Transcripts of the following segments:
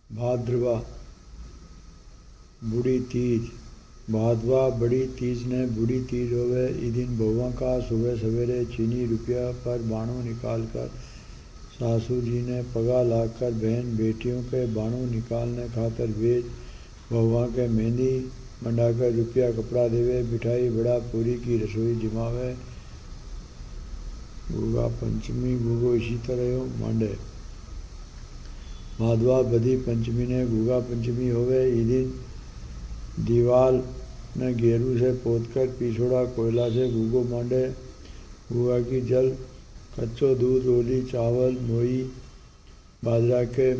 भाद्रवा बूढ़ी तीज। भादवा बड़ी तीज ने बूढ़ी तीज होवे। ई दिन बहुआ का सुबह सवेरे चीनी रुपया पर बाणु निकाल कर सासू जी ने पगा लाकर बहन बेटियों के बाणु निकालने खातर भेज बहुआ के मेहंदी मंडाकर रुपया कपड़ा देवे। मिठाई बड़ा पूरी की रसोई जिमावे। गुगा पंचमी गुगो इसी तरह हो मांडे। भादवा बधी पंचमी ने गुगा पंचमी होवे। ई दिन दीवाल ने गेरू से पोतकर पिछोड़ा कोयला से गुगो मांडे। गुगा की जल कच्चो दूध रोली चावल मोई बाजरा के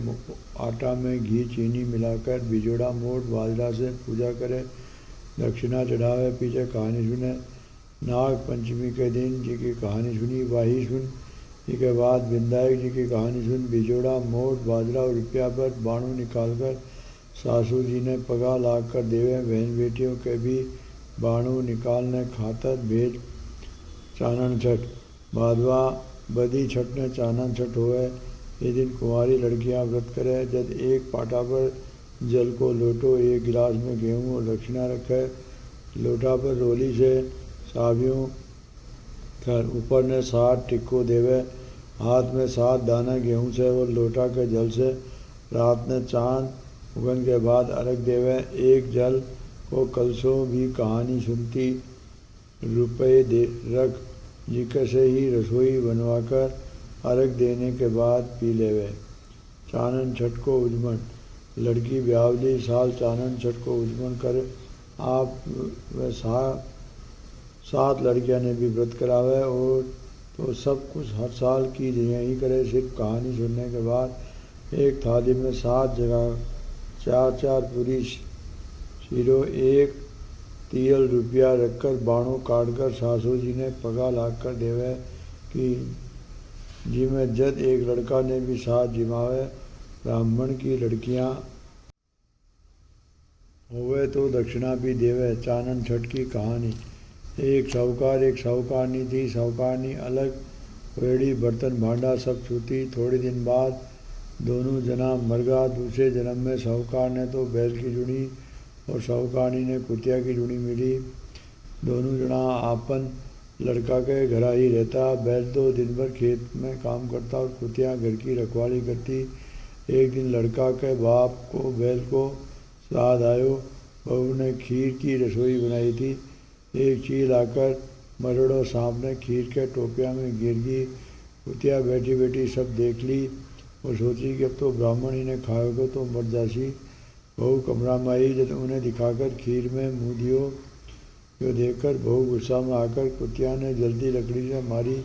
आटा में घी चीनी मिलाकर बिजोड़ा मोट बाजरा से पूजा करे, दक्षिणा चढ़ावे। पीछे कहानी सुने। नाग पंचमी के दिन जी की कहानी सुनी वाही सुन। इसके बाद विंदायक जी की कहानी सुन। बिजोड़ा मोट बाजरा और रुपया पर बाणु निकालकर सासू जी ने पगा लाग कर देवे। बहन बेटियों के भी बाणु निकालने खातर भेज चानन छठ। भादवा बदी छठ ने चानन छठ होवे। ये दिन कुंवारी लड़कियां व्रत करे। जब एक पाटा पर जल को लोटो, एक गिलास में गेहूँ और दक्षिणा रखे, लोटा पर रोली से सावियों कर ऊपर ने 7 टिक्को देवे। हाथ में 7 दाना गेहूँ से और लोटा के जल से रात ने चांद उगन के बाद अर्घ देवे। एक जल को कलशों भी कहानी सुनती रुपये दे रख जिके से ही रसोई बनवाकर अर्घ देने के बाद पी लेवे। चानन छठ को उजमन। लड़की ब्यावली साल चानन छठ को उजमन कर आप व 7 लड़कियां ने भी व्रत करावे। और तो सब कुछ हर साल की यही करे। सिर्फ कहानी सुनने के बाद एक थाली में 7 जगह 4 पूरी शीरो एक तियल रुपया रखकर बाणों काटकर सासू जी ने पगा लाग कर देवे कि जी में जद एक लड़का ने भी साथ जिमावे। ब्राह्मण की लड़कियां होवे तो दक्षिणा भी देवे। चानन छठ की कहानी। एक साहूकारनी थी। साहूकारनी अलग वेड़ी बर्तन भांडा सब छूती। थोड़े दिन बाद दोनों जना मर गया। दूसरे जन्म में साहूकार ने तो बैल की जुड़ी और साहूकारनी ने कुतिया की जुड़ी मिली। दोनों जना आपन लड़का के घर ही रहता। बैल तो दिन भर खेत में काम करता और कुतिया घर की रखवाली करती। एक दिन लड़का के बाप को बैल को स्वाद आयो। बहू ने खीर की रसोई बनाई थी। एक चील आकर मरड़ो सांप ने खीर के टोपिया में गिर गई। कुतिया बैठी बैठी सब देख ली और सोची कि अब तो ब्राह्मण ही ने खाएगा तो मर जासी। बहू कमरा में आई। जब उन्हें दिखाकर खीर में मुँह दियो यो देखकर बहू गुस्सा में आकर कुतिया ने जल्दी लकड़ी से मारी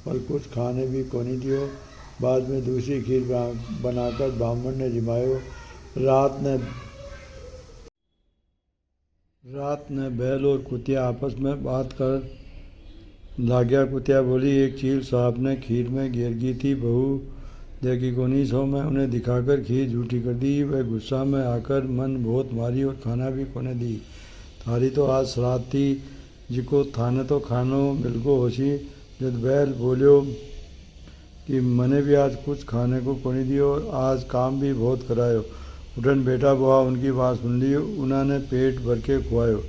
और कुछ खाने भी कोनी दियो। बाद में दूसरी खीर बनाकर ब्राह्मण ने जिमायो। रात ने बैल और कुतिया आपस में बात कर लाग्या। कुतिया बोली एक चील साहब ने खीर में गिर गई थी। बहू देखी कोनी सो मैं उन्हें दिखाकर खीर झूठी कर दी। वह गुस्सा में आकर मन बहुत मारी और खाना भी कोने दी। थारी तो आज श्राद्ध थी जिको थाने तो खानो मिलको होसी। जब बैल बोलियो कि मने भी आज कुछ खाने को कोनी दियो और आज काम भी बहुत करायो। उठन बेटा बुआ उनकी बात सुन ली। उन्होंने पेट भर के खुआयो।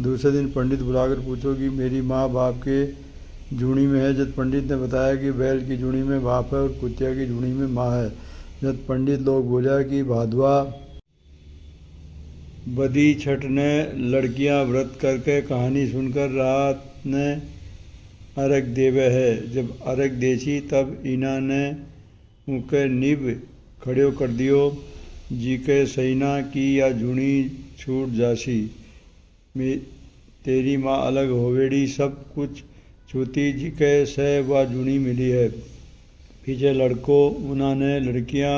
दूसरे दिन पंडित बुलाकर पूछो कि मेरी माँ बाप के जूनी में है। जब पंडित ने बताया कि बैल की जूनी में बाप है और कुतिया की जूनी में माँ है। जब पंडित लोग बोला कि भादवा बदी छठ ने लड़कियां व्रत करके कहानी सुनकर रात ने अर्घ देवे है। जब अर्घ देसी तब इना ने उनके निब खड़ो कर दियो जी के सैना की या जूनी छूट जासी। तेरी माँ अलग होवेड़ी सब कुछ छूती जी के से व जूनी मिली है। पीछे लड़को उन्होंने लड़कियां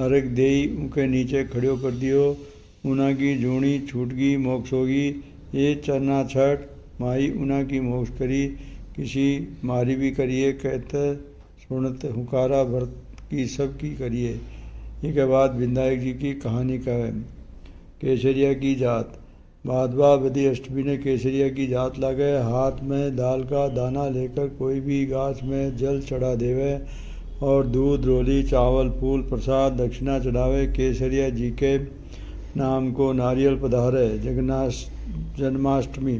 अर्घ देई उनके नीचे खड़ो कर दियो। उना की जूनी छूट गई मोक्ष होगी। ये चरना छठ माई उना की मोक्ष करी। किसी मारी भी करिए कहते सुनते हुकारा व्रत की सब की करिए। इसके बाद विंदायक जी की कहानी कहे। केसरिया की जात। भादवा बदी अष्टमी ने केसरिया की जात लागे। हाथ में दाल का दाना लेकर कोई भी गाछ में जल चढ़ा देवे और दूध, रोली, चावल, फूल प्रसाद दक्षिणा चढ़ावे। केसरिया जी के नाम को नारियल पधारे। जन्माष्टमी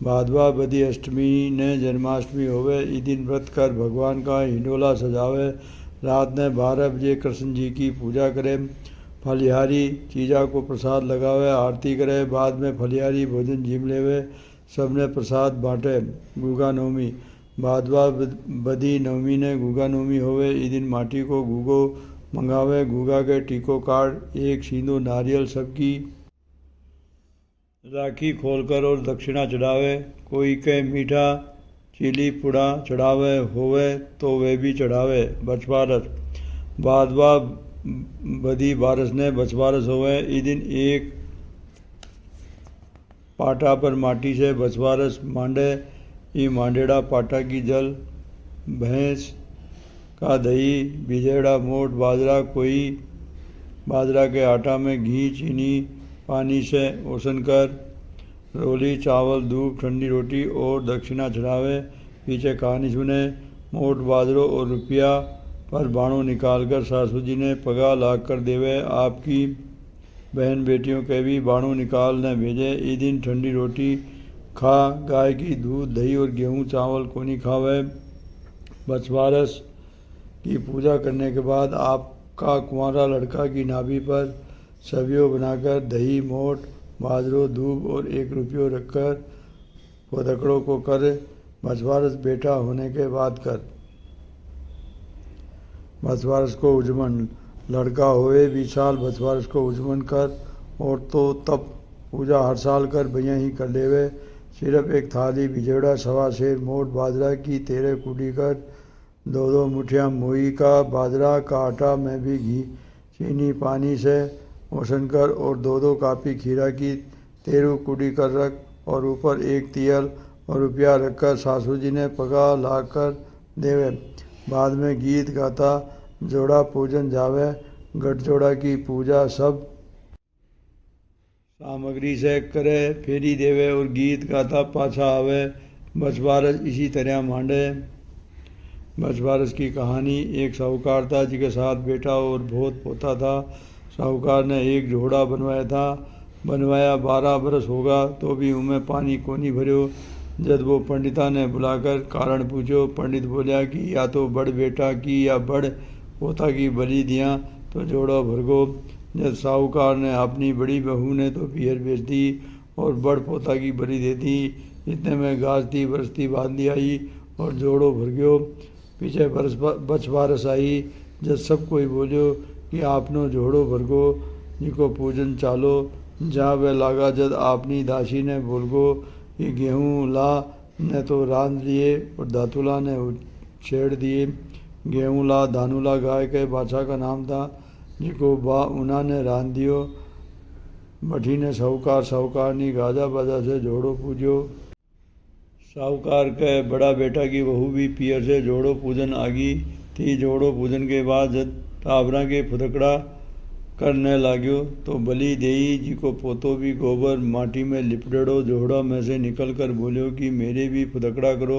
भादवा बदी अष्टमी ने जन्माष्टमी होवे। ई दिन व्रत कर भगवान का हिंडोला सजावे। रात ने 12 बजे कृष्ण जी की पूजा करें। फलिहारी चीज़ा को प्रसाद लगावे, आरती करे। बाद में फलिहारी भोजन झीम लेवे। सबने प्रसाद बांटे। गुगा नवमी भादवा बदी नवमी ने गुगा नवमी होवे। ई दिन माटी को गुगो मंगावे। गुगा के टीको काट एक सींदो नारियल सबकी राखी खोलकर और दक्षिणा चढ़ावे। कोई के मीठा चीली पुड़ा चढ़ावे होवे तो वे भी चढ़ावे। बछवारस भादवा बदी बारस ने बछवारस होवे। ई दिन एक पाटा पर माटी से बछवारस मांडे। ई मांडेड़ा पाटा की जल, भैंस का दही, भिजेड़ा मोट बाजरा, कोई बाजरा के आटा में घी चीनी पानी से ओसन कर, रोली चावल दूध ठंडी रोटी और दक्षिणा चढ़ावे। पीछे कहानी सुने। मोट बाजरो और रुपया पर बाणों निकालकर सासू जी ने पगा लाग कर देवे। आपकी बहन बेटियों के भी बाणों निकाल न भेजे। ई दिन ठंडी रोटी खा। गाय की दूध दही और गेहूँ चावल को नहीं खावे। बछवारस की पूजा करने के बाद आपका कुंवारा लड़का की नाभि पर सवियो बनाकर दही मोट बाजरो दूब और 1 रुपये रखकर पदकड़ों को कर। बछवारस बेटा होने के बाद कर। बछवारस को उजमन लड़का होए 20 साल बछवारस को उजमन कर। और तो तब पूजा हर साल कर भैया ही कर लेवे। सिर्फ एक थाली भिजेड़ा 1.25 सेर मोट बाजरा की 13 कूटी कर 2-2 मुठियाँ मोई का बाजरा का आटा में भी घी चीनी पानी से ओसन कर और 2-2 कापी खीरा की 13 कूटी कर रख और ऊपर 1 तियल और रुपया रखकर सासू जी ने पगा ला कर देवे। बाद में गीत गाता जोड़ा पूजन जावे। गठजोड़ा की पूजा सब सामग्री से करे। फेरी देवे और गीत गाता पाछा आवे। बछवारस इसी तरह मांडे। बछवारस की कहानी। एक साहूकार था जिसके साथ बेटा और बहुत पोता था। साहूकार ने एक जोड़ा बनवाया 12 बरस होगा तो भी उनमें पानी को नहीं भरियो। जब वो पंडिता ने बुलाकर कारण पूछो, पंडित बोलिया कि या तो बड़ बेटा की या बड़ पोता की बलि दिया तो जोड़ो भरगो। जब साहूकार ने अपनी बड़ी बहू ने तो पियर बेच दी और बड़ पोता की बलि दे दी। इतने में गाजती बरसती बांधी आई और जोड़ो भर गयो। पीछे बछवारस आई। जब सब कोई बोलियो कि आपनो जोड़ो भरगो जिको पूजन चालो। जहाँ वह लागा जब आपनी दासी ने बोलगो कि गेहूँ ला ने तो रांध लिए और दातुला ने छेड़ दिए। गेहूँ ला धानुला गाय के बादशाह का नाम था जिको उन्होंने रांध दियो। भट्टी ने साहूकारनी गाजा बाजा से जोड़ो पूजो। साहूकार के बड़ा बेटा की बहू भी पियर से जोड़ो पूजन आगी थी। जोड़ो पूजन के बाद जब टाबरा के फुदकड़ा करने लाग्यो तो बलि देई जी को पोतो भी गोबर माटी में लिपटेड़ो जोड़ा में से निकल कर बोलियो कि मेरे भी फुदकड़ा करो।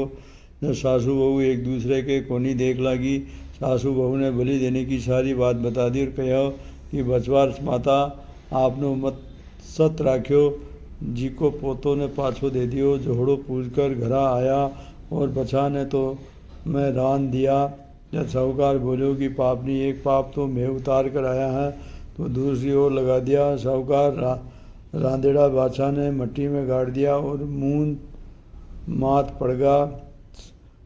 जब सासू बहू एक दूसरे के कोनी देख लागी। सासू बहू ने बलि देने की सारी बात बता दी और कहा कि बछवारस माता आपनो मत सत राख्यो जी को पोतों ने पाछो दे दियो। जोड़ो पूज कर घरा आया और बछा ने तो मैं रान दिया। जब साहूकार बोलो कि पापनी एक पाप तो मैं उतार कर आया है तो दूसरी ओर लगा दिया। साहूकार रांदेड़ा बादशाह ने मट्टी में गाड़ दिया और मूंद मात पड़गा।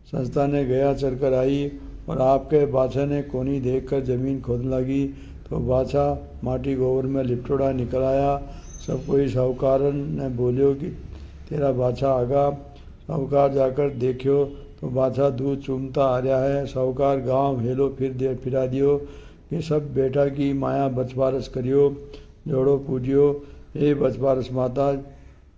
संस्था ने गया चलकर आई और आपके बादशाह ने कोनी देखकर जमीन खोद लगी तो बादशाह माटी गोबर में लिपटोड़ा निकल आया। सब कोई साहूकार ने बोलियो कि तेरा बादशाह आगा। साहूकार जाकर देखियो तो बादशाह दूध चूमता आ रहा है। साहूकार गांव हेलो फिरा दियो कि सब बेटा की माया बछवारस करियो जोड़ो पूजियो। हे बछवारस माता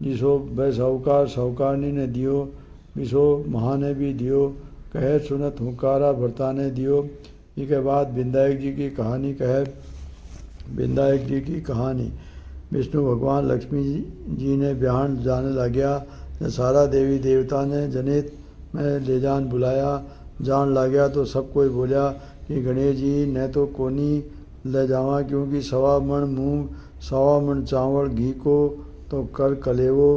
जिसो वह साहूकार साहूकारनी ने दियो विसो महा ने भी दियो कहे सुनत हुकारा भरता ने दियो। इसके बाद विनायक जी की कहानी कहे। विनायक जी की कहानी। विष्णु भगवान लक्ष्मी जी ने ब्याहन जाने लग्या। सारा देवी देवता ने जनित में ले जान बुलाया। जान लग गया तो सब कोई बोलिया कि गणेश जी ने तो कोनी ले जावा, क्योंकि 1.25 मण मूंग 1.25 मण चावल घी को तो कर कलेवो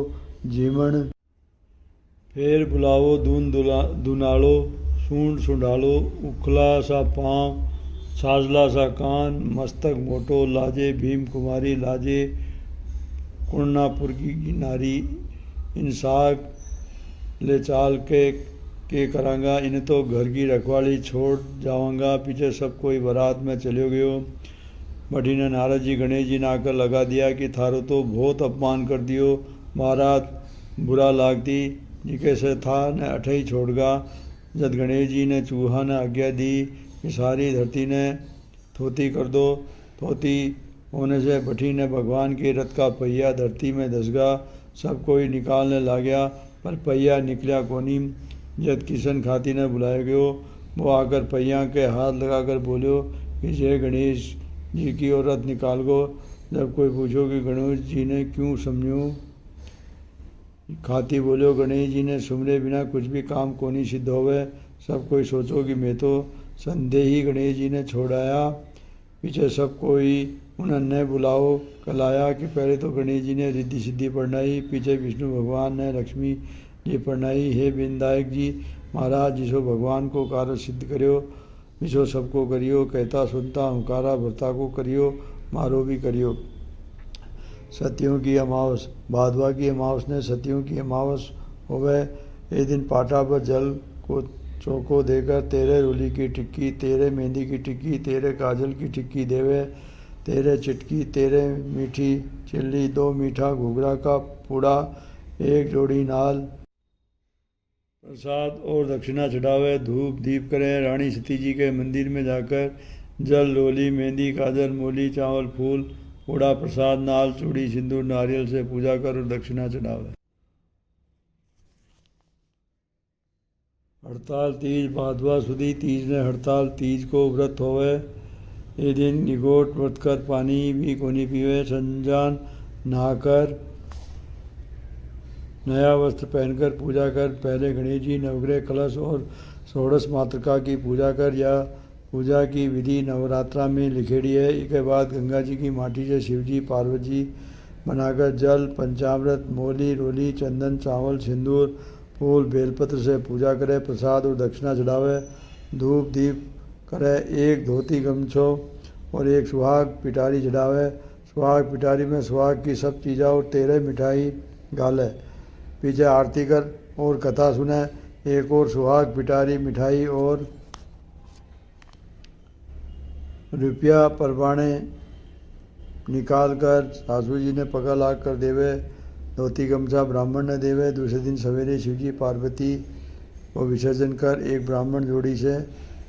जीमण। फिर बुलावो दून दुनालो, सूंड सुंडालो, उखला सा पाँव, साजला सा कान, मस्तक मोटो, लाजे भीम कुमारी, लाजे कुर्णापुर की नारी, इन साग ले चाल के करांगा, इन तो घर की रखवाली छोड़ जावांगा। पीछे सब कोई बारात में चले गयो। बठी ने नारद जी गणेश जी ने आकर लगा दिया कि थारो तो बहुत अपमान कर दियो, महाराज बुरा लागती जिके से था ने अठे ही छोड़गा। जब गणेश जी ने चूहा ने आज्ञा दी कि सारी धरती ने थोती कर दो, थोती होने से भट्टी ने भगवान के रथ का पहिया धरती में धसगा। सब कोई निकालने लाग्या पर पहिया निकलिया कोनी। जब किशन खाती ने बुलाया गयो, वो आकर पहिया के हाथ लगाकर बोलियो कि जय गणेश जी की और रथ निकाल गो। जब कोई पूछो कि गणेश जी ने क्यों समझो, खाती बोलियो गणेश जी ने सुमरे बिना कुछ भी काम कोनी सिद्ध होवे। सब कोई सोचो कि मैं तो संदेही गणेश जी ने छोड़ाया। पीछे सब कोई उन्होंने बुलाओ कलाया कि पहले तो गणेश जी ने रिद्धि सिद्धि पढ़नाई, पीछे विष्णु भगवान ने लक्ष्मी जी पढ़नाई। हे विनायक जी महाराज, जिसो भगवान को कार्य सिद्ध करियो, जिसो सबको करियो, कहता सुनता हंकारा भरता को करियो, मारो भी करियो। सतियों की अमावस, भादवा की अमावस ने सतियों की अमावस होवे। एक दिन पाटा पर जल को चौको देकर तेरे रोली की टिक्की, तेरे मेहंदी की टिक्की, तेरे काजल की टिक्की देवे, तेरे चिटकी, तेरे मीठी चिल्ली, 2 मीठा घुघरा का पूड़ा, 1 जोड़ी नाल प्रसाद और दक्षिणा चढ़ावे। धूप दीप करें। रानी सती जी के मंदिर में जाकर जल, रोली, मेहंदी, काजल, मूली, चावल, फूल, पूड़ा, प्रसाद, नाल, चूड़ी, सिंदूर, नारियल से पूजा कर और दक्षिणा चढ़ावे। हड़ताल तीज, भादवा सुदी तीज ने हड़ताल तीज को व्रत होवे। ये दिन निगोट व्रत कर पानी भी कोनी पीवे। संजान नहाकर नया वस्त्र पहनकर पूजा कर। पहले गणेश जी नवग्रह कलश और षोडश मातृका की पूजा कर। या पूजा की विधि नवरात्रा में लिखेड़ी है। इसके बाद गंगा जी की माटी से शिवजी पार्वती जी बनाकर जल, पंचामृत, मोली, रोली, चंदन, चावल, सिंदूर, फूल, बेलपत्र से पूजा करे। प्रसाद और दक्षिणा चढ़ावे। धूप दीप करे। 1 धोती गमछो और 1 सुहाग पिटारी चढ़ावे। सुहाग पिटारी में सुहाग की सब चीज़ा और 13 मिठाई गाले। पीछे आरती कर और कथा सुने। 1 और सुहाग पिटारी मिठाई और रुपया परवाने निकाल कर सासू जी ने पगा लाग कर देवे। धोती गमछा ब्राह्मण ने देवे। दूसरे दिन सवेरे शिवजी पार्वती को विसर्जन कर 1 ब्राह्मण जोड़ी से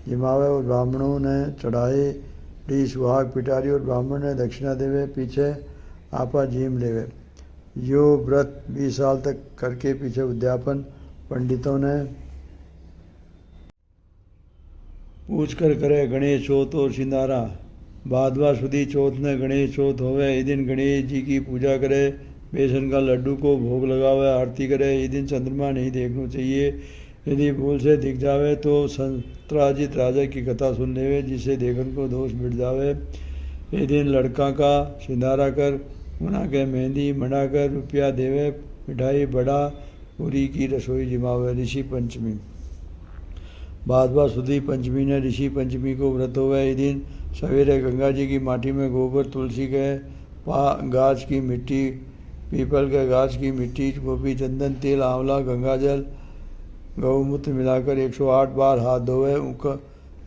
जिमावे और ब्राह्मणों ने चढ़ाए। डी सुहाग पिटारी और ब्राह्मण ने दक्षिणा देवे। पीछे आपा जीम लेवे। यो व्रत 20 साल तक करके पीछे उद्यापन पंडितों ने पूछ कर करे। गणेश चौथ और सिंदारा, भादवा सुदी चौथ ने गणेश चौथ होवे। इस दिन गणेश जी की पूजा करे। बेसन का लड्डू को भोग लगावे, आरती करे। इस दिन चंद्रमा नहीं देखना चाहिए। यदि भूल से दिख जावे तो संतराजित राजा की कथा सुन लेवे, जिससे देखन को दोष मिट जावे। इस दिन लड़का का सिंदारा कर उना के मेहंदी मनाकर रुपया देवे। मिठाई बड़ा पूरी की रसोई जिमावे। ऋषि पंचमी, भादवा सुदी पंचमी ने ऋषि पंचमी को व्रत होवे। इस दिन सवेरे गंगा जी की माटी में गोबर, तुलसी के गाछ की मिट्टी, पीपल के गाछ की मिट्टी, गोपी, चंदन, तेल, आंवला, गंगाजल, गौमूत्र मिलाकर 108 बार हाथ धोवे।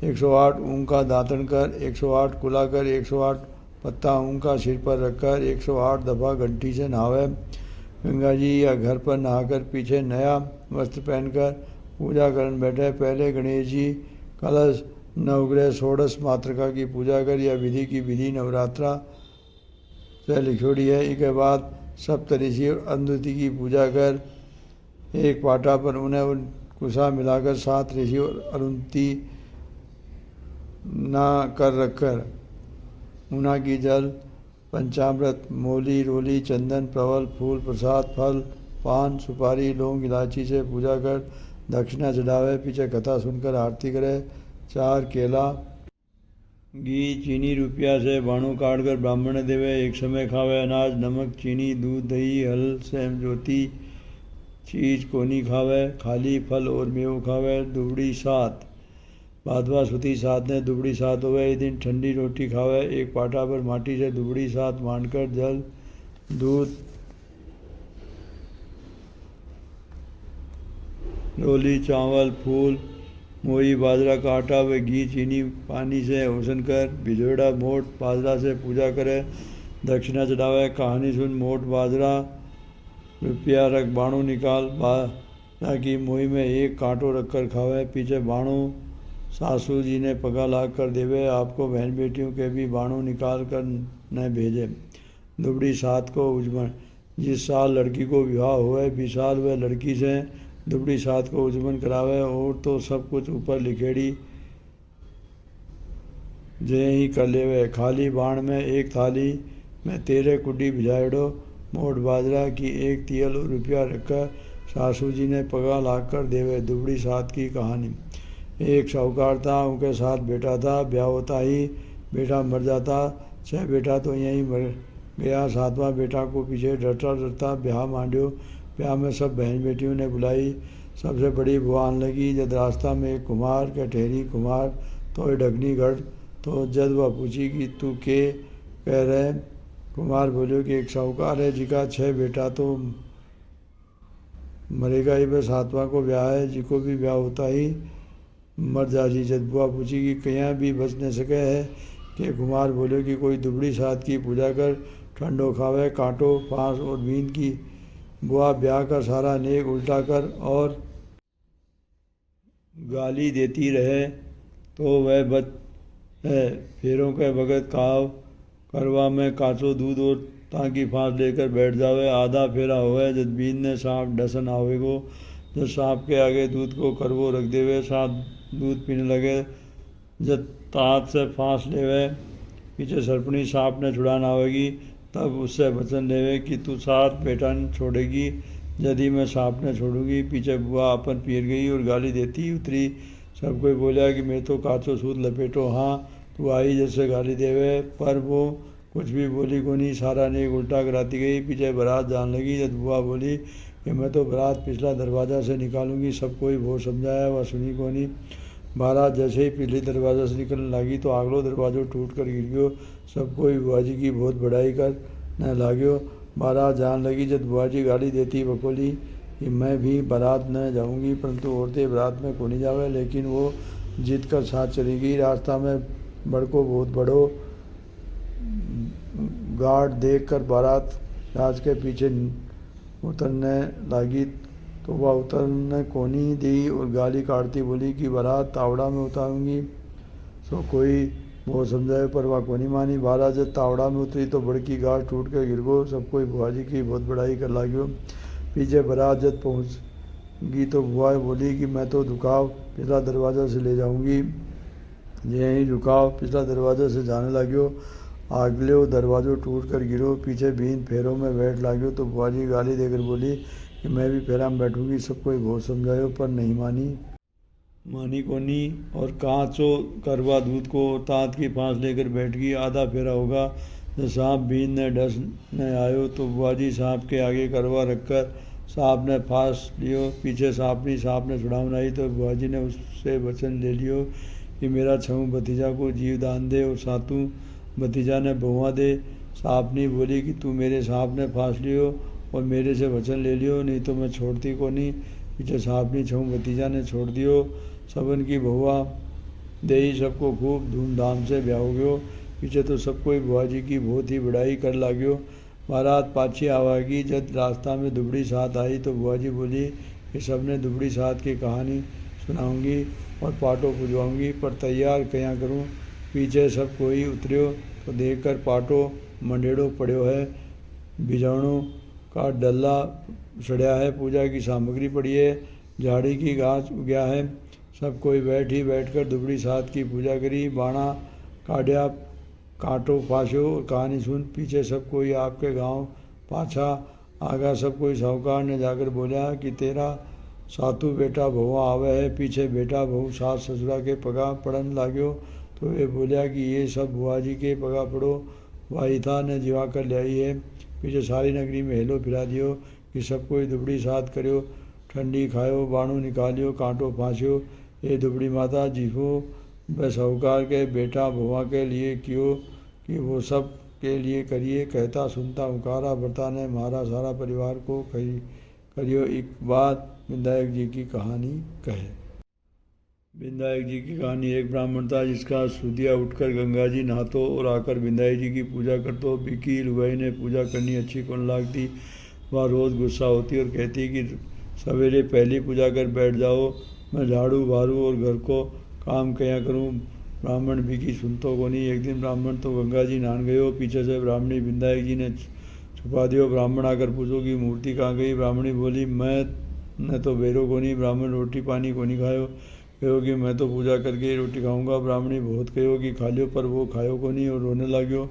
108 ऊँग का दातन कर, 108 कुला कर, 108 पत्ता ऊँग का सिर पर रखकर 108 दफ़ा घंटी से नहावे। गंगा जी या घर पर नहाकर पीछे नया वस्त्र पहनकर पूजा करने बैठे। पहले गणेश जी कलश, नवग्रह, षोडश मातृका की पूजा कर। यह विधि की विधि नवरात्रा से लिखोड़ी है। इसके बाद सप्तऋषि और अरुंधति की पूजा कर। 1 पाटा पर उन्हें कुशा मिलाकर 7 ऋषि और अरुंधति ना कर रखकर उना की जल, पंचामृत, मोली, रोली, चंदन, प्रवल, फूल, प्रसाद, फल, पान, सुपारी, लौंग, इलायची से पूजा कर दक्षिणा चढ़ावे। पीछे कथा सुनकर आरती करे। 4 केला घी चीनी रुपया से बाणु काट कर ब्राह्मण देवे। एक समय खावे अनाज नमक चीनी दूध दही हल सेम ज्योति चीज कोनी खावे। खाली फल और मेव खावे। दुबड़ी सात भादवा सुती सात ने दुबड़ी सात होवे। एक दिन ठंडी रोटी खावे। एक पाटा पर माटी से दुबड़ी सात मांडकर जल दूध रोली चावल फूल मोई बाजरा का आटा व घी चीनी पानी से होसन कर भिजोड़ा मोट बाजरा से पूजा करे। दक्षिणा चढ़ावे। कहानी सुन मोट बाजरा रुपया रख बाणु निकाल ताकि मोई में एक कांटो रखकर खावे। पीछे बाणु सासू जी ने पगा लाग कर देवे। आपको बहन बेटियों के भी बाणु निकाल कर न भेजे। दुबड़ी सात को उजमन जिस साल लड़की को विवाह हुए 20 साल वह लड़की से दुबड़ी सात को उजमन करावे। और तो सब कुछ ऊपर लिखेड़ी जे ही कर लेवे। खाली बाण में एक थाली में 13 कुड्डी भिजाएड़ो मोट बाजरा की एक तियल रुपया रखकर सासू जी ने पगा लाग कर देवे। दुबड़ी सात की कहानी। एक साहूकार था उनके साथ बेटा था। ब्याह होता ही बेटा मर जाता। 6 बेटा तो यहीं मर गया। 7वां बेटा को पीछे डरता डरता ब्याह मांड्यो। ब्याह में सब बहन बेटियों ने बुलाई। सबसे बड़ी बुआ आने लगी। जब रास्ता में एक कुमार के ठहरी कुमार तो डगनी गढ़ तो जद वह पूछी कि तू के कह रहे। कुमार बोलियो कि एक साहूकार है जिका 6 बेटा तो मरेगा ही वह 7वां को ब्याह है जिको भी ब्याह होता ही मर जासी। जब बुआ पूछी कि कहीं भी बच न सके है कि कुमार बोलियो कि कोई दुबड़ी सात की पूजा कर ठंडो खावे कांटो फांस और बीन की। बुआ ब्याह का सारा नेक उल्टा कर और गाली देती रहे तो वह बच है। फेरों के भगत काव करवा में काचो दूध और ताकि फांस लेकर बैठ जावे। आधा फेरा होवे जब बीन ने सांप डसन आवेगो। जब सांप के आगे दूध को करवो रख देवे सांप दूध पीने लगे। जब तात से फांस लेवे पीछे सरपणी सांप ने छुड़ान आवेगी तब उससे वचन लेवे कि तू 7 बेटा छोड़ेगी यदि मैं सांप ने छोड़ूंगी। पीछे बुआ अपन पीर गई और गाली देती उतरी। सब कोई बोला कि मैं तो काचो सूद लपेटो हाँ तू आई जैसे गाली देवे। पर वो कुछ भी बोली को नहीं। सारा नेक उल्टा कराती गई। पीछे बारात जान लगी। जब बुआ बोली कि मैं तो बारात पिछला दरवाज़ा से निकालूंगी। सब कोई वो समझाया वह सुनी को नहीं। बारात जैसे ही पिछले दरवाज़ा से निकलने लगी तो अगलो दरवाज़ो टूट कर गिर गयो। सब कोई बुआ जी की बहुत बड़ाई कर न लाग्यो। बारात जान लगी। जब बुआ जी गाली देती बकोली कि मैं भी बारात न जाऊंगी परंतु औरतें बारात में को नहीं जावे। लेकिन वो जिद कर साथ चली गई। रास्ता में बड़को बहुत बड़ो गार्ड देख कर बारात राज के पीछे उतरने लगी तो वह उतरने कोनी दी और गाली काटती बोली कि बारात तावड़ा में उतारूंगी। सो कोई वो समझाए पर वह कोनी मानी। बारात जब तावड़ा में उतरी तो बड़की गार्ड टूट कर गिर गो। सब कोई बुआ जी की बहुत बड़ाई कर लाग्यो। पीछे बारात जब पहुँचगी तो बुआ बोली कि मैं तो झुकाव पिछला दरवाज़ा से ले जाऊंगी। यही झुकाव पिछला दरवाज़ा से जाने लाग्यो। आगले दरवाज़ो टूट कर गिरो। पीछे बीन फेरों में बैठ लाग्यो तो बुआ जी गाली देकर बोली कि मैं भी फेरा में बैठूंगी। सब कोई बहुत समझायो पर नहीं मानी कोनी और कांचो करवा दूध को तात की फांस लेकर बैठ गई। आधा फेरा होगा जब सांप बीन ने डस ने आयो तो बुआ जी सांप के आगे करवा रखकर सांप ने फांस लियो। पीछे सांप ने छुड़ावन आई तो बुआ जी ने उससे वचन ले लियो कि मेरा 6 भतीजा को जीव दान दे और 7 भतीजा ने बहुआ दे। सांपनी बोली कि तू मेरे सांप ने फांस लियो और मेरे से वचन ले लियो नहीं तो मैं छोड़ती को नहीं। पीछे सांपनी 6 भतीजा ने छोड़ दियो। सबन की बहुआ दे सबको खूब धूमधाम से ब्याह हो गयो। पीछे तो सब कोई बुआ जी की बहुत ही बड़ाई कर लाग्यो। बारात पाछी आवागी। जब रास्ता में दुबड़ी सात आई तो बुआ जी बोली कि सबने दुबड़ी सात की कहानी सुनाऊंगी और पाटो पुजवाऊंगी पर तैयार क्या करूं। पीछे सब कोई उतरियो तो देखकर पाटो मंडेड़ो पड़ो है। बिजाणों का डल्ला सड़िया है। पूजा की सामग्री पड़ी है। झाड़ी की घास उगया है। सब कोई बैठ कर दुबड़ी सात की पूजा करी। बाणा काढ़िया कांटो फांसो और कहानी सुन। पीछे सब कोई आपके गांव पाछा आगा। सब कोई साहूकार ने जाकर बोला कि तेरा 7 बेटा बहुआ आवे है। पीछे बेटा बहू सास ससुरा के पगा पड़न लाग्यो। तो वे बोलिया कि ये सब बुआ जी के पगा पड़ो, वाहिता ने जिवा कर लाई है। पीछे सारी नगरी में हेलो फिरा दियो कि सब कोई दुबड़ी साथ करो, ठंडी खायो, बाणु निकालियो, कांटो फांसियो। ये दुबड़ी माता जीफो व साहूकार के बेटा भुआ के लिए कियो कि वो सब के लिए करिए। कहता सुनता उकारा बर्ता ने मारा सारा परिवार को करियो। एक बात विधायक जी की कहानी कहे। विधायक जी की कहानी। एक ब्राह्मण था जिसका सूदिया उठकर गंगा जी नहातो और आकर विधायक जी की पूजा करतो। बिकी लुगाई ने पूजा करनी अच्छी कौन लागती। वह रोज़ गुस्सा होती और कहती कि सवेरे पहली पूजा कर बैठ जाओ, मैं झाड़ू बारू और घर को काम क्या करूं। ब्राह्मण बिकी सुनतो को नहीं। एक दिन ब्राह्मण तो गंगा जी नहान गयो, पीछे से ब्राह्मणी विधायक जी ने छुपा दियो। ब्राह्मण आकर पूछो कि मूर्ति कहाँ गई। ब्राह्मणी बोली मैं तो बेरो को नहीं। ब्राह्मण रोटी पानी को नहीं खायो। कहो कि मैं तो पूजा करके ही रोटी खाऊंगा। ब्राह्मणी बहुत कहो कि खा लियो, पर वो खायो को नहीं और रोने लाग्यो।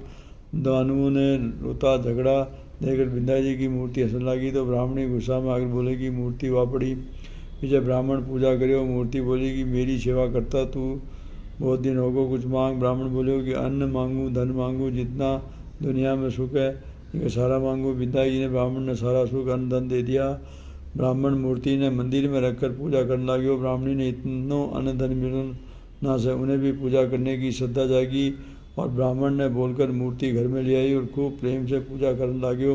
दानुओं ने रोता झगड़ा देखकर विंध्या जी की मूर्ति हंसने लगी। तो ब्राह्मणी गुस्सा में आकर बोले कि मूर्ति वापड़ी। पीछे ब्राह्मण पूजा करियो। मूर्ति बोली कि मेरी सेवा करता तू बहुत दिन होगो, कुछ मांग। ब्राह्मण बोले कि अन्न मांगू, धन मांगू, जितना दुनिया में सुख है ये सारा मांगू। विंध्या जी ने ब्राह्मण ने सारा सुख अन्न धन दे दिया। ब्राह्मण मूर्ति ने मंदिर में रखकर पूजा करने लगे। ब्राह्मणी ने इतनो अन्न धन मिलना से उन्हें भी पूजा करने की श्रद्धा जागी और ब्राह्मण ने बोलकर मूर्ति घर में ले आई और खूब प्रेम से पूजा करने लगे।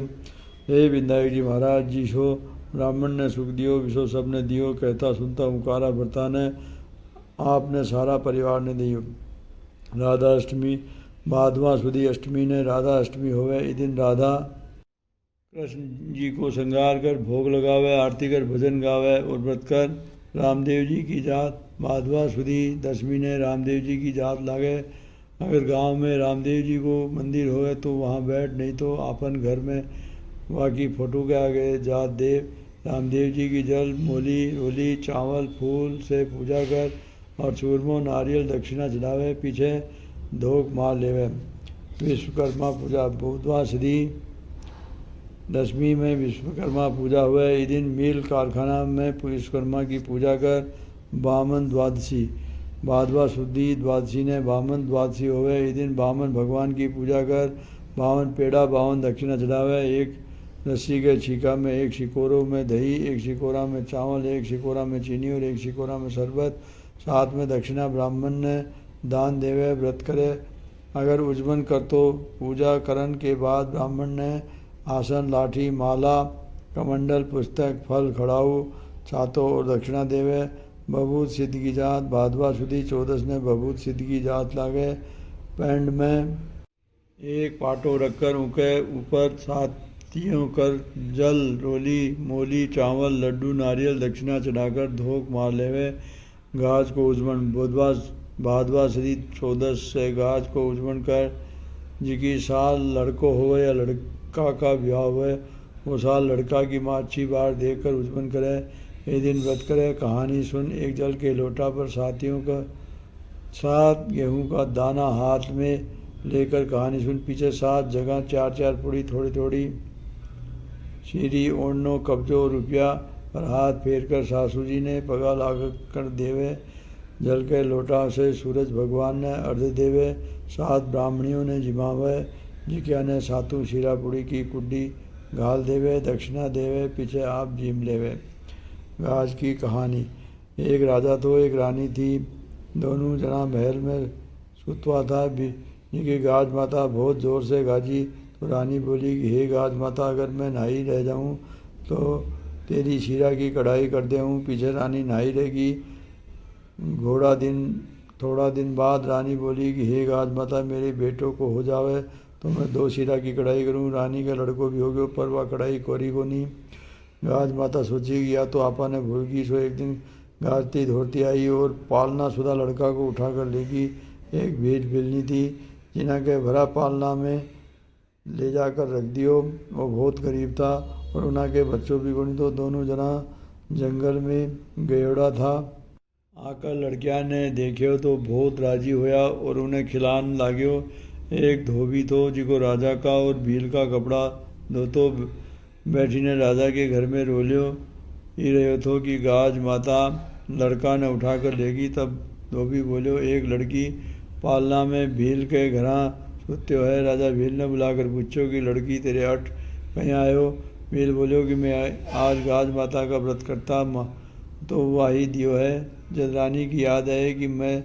हे विधायक जी महाराज जी सो ब्राह्मण ने सुख दियो, विशो सब ने दियो। कहता सुनता उकारा बर्ता ने आपने सारा परिवार ने दियो। राधा अष्टमी। भादवा सुदी अष्टमी ने राधा अष्टमी होवे। इस दिन राधा कृष्ण जी को श्रृंगार कर भोग लगावे, आरती कर भजन गावे और व्रत कर रामदेव जी की जात। भादवा सुदी दशमी ने रामदेव जी की जात लागे। अगर गांव में रामदेव जी को मंदिर होवे तो वहाँ बैठ, नहीं तो अपन घर में बाकी फोटो के आगे जात देव। रामदेव जी की जल मोली रोली चावल फूल से पूजा कर और चूरमो नारियल दक्षिणा चढ़ावे, पीछे धोख मार लेवे। विश्वकर्मा पूजा। बुधवार सदी दशमी में विश्वकर्मा पूजा हुए। इस दिन मिल कारखाना में विश्वकर्मा की पूजा कर बामन द्वादशी। भादवा शुद्धि द्वादशी ने बामन द्वादशी होवे। इस दिन बामन भगवान की पूजा कर बावन पेड़ा बावन दक्षिणा चढ़ावे। एक रस्सी के छीका में एक शिकोरों में दही, एक शिकोरा में चावल, एक शिकोरा में चीनी और एक शिकोरा में शरबत, साथ में दक्षिणा ब्राह्मण ने दान देवे। व्रत करे। अगर उज्जवन कर तो पूजा करन के बाद ब्राह्मण ने आसन लाठी माला कमंडल पुस्तक फल खड़ाऊ छातो और दक्षिणा देवे। बभूत सिद्ध की जात। भादवा सुदी चौदस ने बभूत सिद्ध की जात लागे। पैंड में एक पाटो रखकर उनके ऊपर साथियों कर जल रोली मोली चावल लड्डू नारियल दक्षिणा चढ़ाकर धोख मार लेवे। गाज को उज्जवन। भादवा सदी चौदस से गाज को उज्जवन कर जिकी साल लड़को हो या लड़का का ब्याह हुए वो साल लड़का की माँ अच्छी बार देखकर उज्जवन करे। एक दिन व्रत करे। कहानी सुन। एक जल के लोटा पर साथियों का 7 गेहूं का दाना हाथ में लेकर कहानी सुन। पीछे 7 जगह 4-4 पुड़ी थोड़ी थोड़ी सीरी ओढ़नो कब्जो रुपया पर हाथ फेर कर सासू जी ने पगा ला कर देवे। जल के लोटा से सूरज भगवान ने अर्ध देवे। 7 ब्राह्मणियों ने जिमावे। जिक्या ने सातु शीरा पुड़ी की कुड्डी घाल देवे दक्षिणा देवे। पीछे आप जिम लेवे। गाज की कहानी। एक राजा तो एक रानी थी। दोनों जना महल में सुतवा था। जिनकी गाज माता बहुत ज़ोर से गाजी तो रानी बोली कि हे गाज माता, अगर मैं नहाई रह जाऊं तो तेरी शीरा की कढ़ाई कर दे हूँ। पीछे रानी नहाई रहेगी। थोड़ा दिन बाद रानी बोली कि हे गाज माता, मेरे बेटों को हो जावे तो मैं 2 शीरा की कढ़ाई करूँ। रानी के लड़को भी हो गयो पर वह कढ़ाई कोरी को नहीं। गाज माता सोची कि या तो आपा ने भूल गई। सो एक दिन गाजती दौड़ती आई और पालना शुदा लड़का को उठा कर लेगी। एक भेड़ बिल्ली थी जिन्हें के भरा पालना में ले जाकर रख दियो। वो बहुत गरीब था और उनके बच्चों भी कोनी। तो दोनों जना जंगल में गयोड़ा था। आकर लड़किया ने देखियो तो बहुत राजी होया और उन्हें खिलान लाग्यो। एक धोबी तो जिको राजा का और भील का कपड़ा धोतो बैठी ने राजा के घर में रोलियो ही रहो थो कि गाज माता लड़का ने उठा कर लेगी। तब धोबी बोलियो, एक लड़की पालना में भील के घरा सुत्यो है। राजा भील ने बुलाकर पूछो कि लड़की तेरे अठ कहीं आयो। भील बोलियो कि मैं आज गाज माता का व्रत करता तो वाही दियो है। जद रानी की याद है कि मैं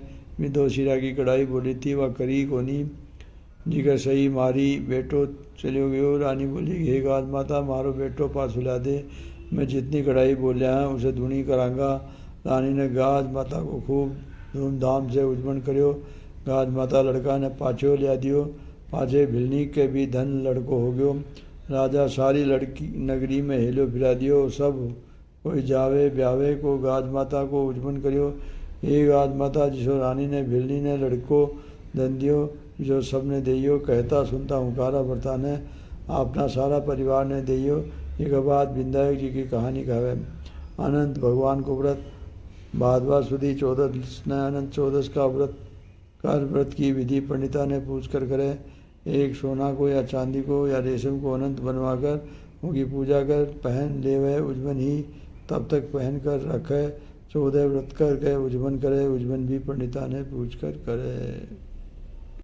भी 2 शीरा की कढ़ाई बोली थी वह करी कोनी जिगर सही मारी बेटो चलियो गयो। रानी बोली हे गाज माता मारो बेटो पास ला दे, मैं जितनी कढ़ाई बोलिया है उसे दुनी करांगा। रानी ने गाज माता को खूब धूमधाम से उजमन करियो। गाज माता लड़का ने पाछो लिया दियो। पाछे भिलनी के भी धन लड़को हो गयो। राजा सारी लड़की नगरी में हेलो फिरा दियो। सब कोई जावे ब्यावे को गाज माता को उजमन करियो। हे गाज माता जिसो रानी ने भिलनी ने लड़को धन दियो जो सबने दियो। कहता सुनता हुकारा बरता ने अपना सारा परिवार ने दियो। एक बात विधायक जी की कहानी कहवे। अनंत भगवान को व्रत भादवा सुदी 14 ने अनंत 14 का व्रत की विधि पंडिता ने पूछ कर करे। एक सोना को या चांदी को या रेशम को अनंत बनवाकर उनकी पूजा कर पहन ले वह उजमन ही तब तक पहन कर रखे। 14 व्रत करके उजमन करे। उजमन भी पंडिता ने पूछ कर करे।